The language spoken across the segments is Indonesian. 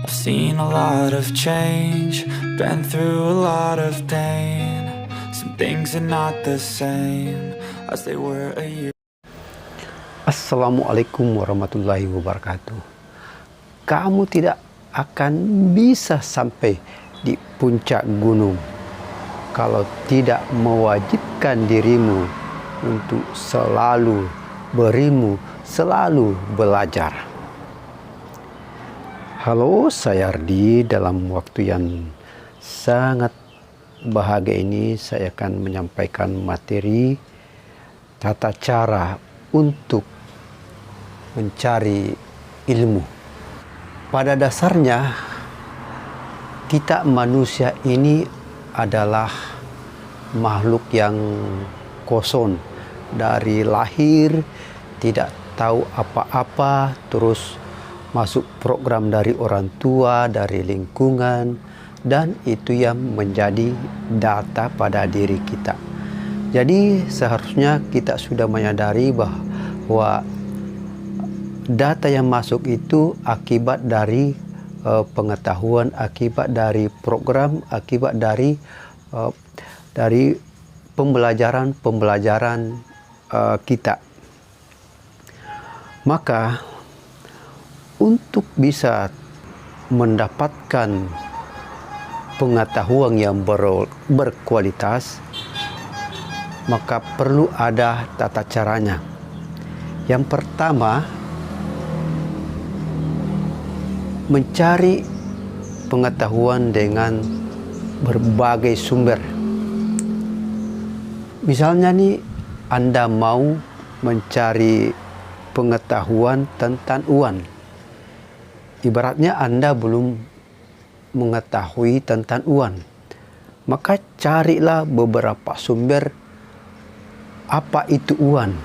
I've seen a lot of change, been through a lot of pain. Some things are not the same as they were a year. Assalamualaikum warahmatullahi wabarakatuh. Kamu tidak akan bisa sampai di puncak gunung kalau tidak mewajibkan dirimu untuk selalu berilmu, selalu belajar. Halo, saya Ardi. Dalam waktu yang sangat bahagia ini saya akan menyampaikan materi tata cara untuk mencari ilmu. Pada dasarnya kita manusia ini adalah makhluk yang kosong. Dari lahir tidak tahu apa-apa, terus masuk program dari orang tua, dari lingkungan, dan itu yang menjadi data pada diri kita. Jadi seharusnya kita sudah menyadari bahwa data yang masuk itu akibat dari pengetahuan, akibat dari program, akibat dari pembelajaran kita. Maka untuk bisa mendapatkan pengetahuan yang berkualitas, maka perlu ada tata caranya. Yang pertama, mencari pengetahuan dengan berbagai sumber. Misalnya nih, Anda mau mencari pengetahuan tentang uang. Ibaratnya Anda belum mengetahui tentang uang, maka carilah beberapa sumber. Apa itu uang?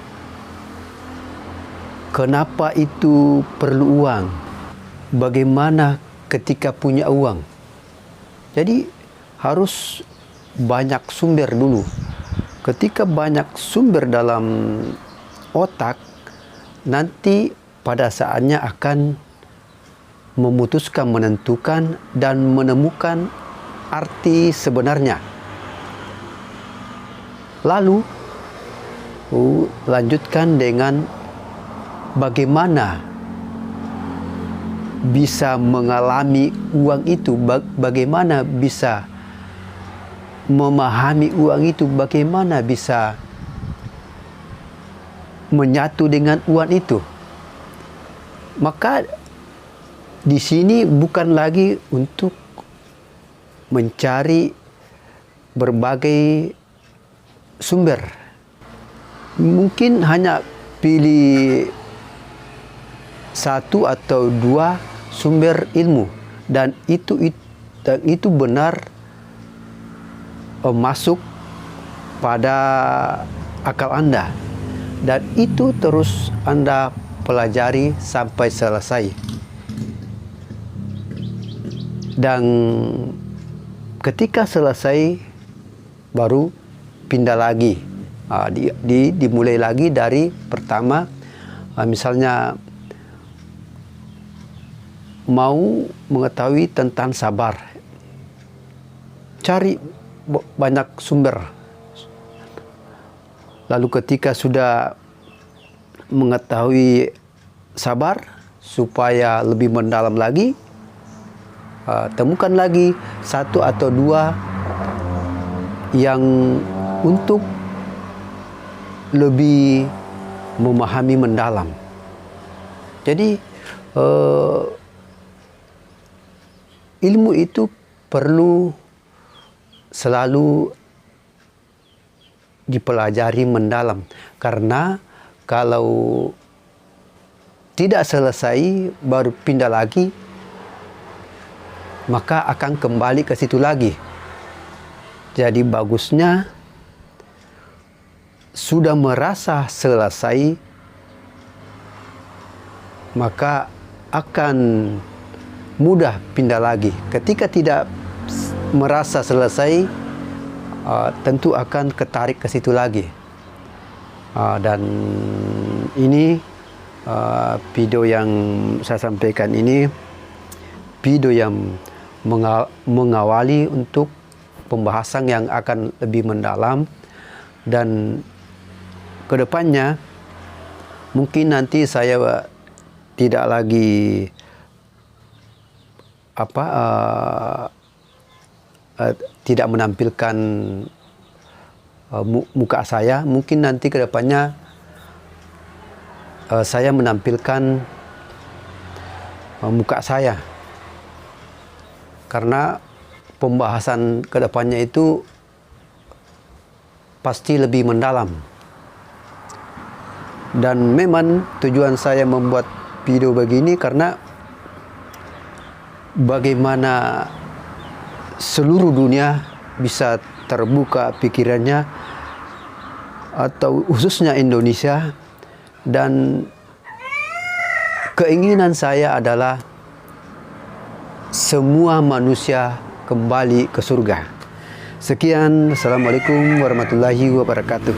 Kenapa itu perlu uang? Bagaimana ketika punya uang? Jadi harus banyak sumber dulu. Ketika banyak sumber dalam otak, nanti pada saatnya akan memutuskan, menentukan, dan menemukan arti sebenarnya. Lalu lanjutkan dengan bagaimana bisa mengalami uang itu, bagaimana bisa memahami uang itu, bagaimana bisa menyatu dengan uang itu. Maka di sini bukan lagi untuk mencari berbagai sumber. Mungkin hanya pilih satu atau dua sumber ilmu, dan itu benar masuk pada akal Anda, dan itu terus Anda pelajari sampai selesai. Dan ketika selesai baru pindah lagi, dimulai lagi dari pertama. Misalnya mau mengetahui tentang sabar, cari banyak sumber. Lalu ketika sudah mengetahui sabar, supaya lebih mendalam lagi, temukan lagi satu atau dua yang untuk lebih memahami mendalam. Jadi ilmu itu perlu selalu dipelajari mendalam, karena kalau tidak selesai baru pindah lagi, maka akan kembali ke situ lagi. Jadi bagusnya sudah merasa selesai, maka akan mudah pindah lagi. Ketika tidak merasa selesai, tentu akan ketarik ke situ lagi. Dan ini video yang saya sampaikan ini video yang mengawali untuk pembahasan yang akan lebih mendalam, dan kedepannya mungkin nanti saya tidak lagi tidak menampilkan muka saya. Mungkin nanti kedepannya saya menampilkan muka saya, karena pembahasan kedepannya itu pasti lebih mendalam. Dan memang tujuan saya membuat video begini karena bagaimana seluruh dunia bisa terbuka pikirannya, atau khususnya Indonesia. Dan keinginan saya adalah semua manusia kembali ke surga. Sekian, Assalamualaikum warahmatullahi wabarakatuh.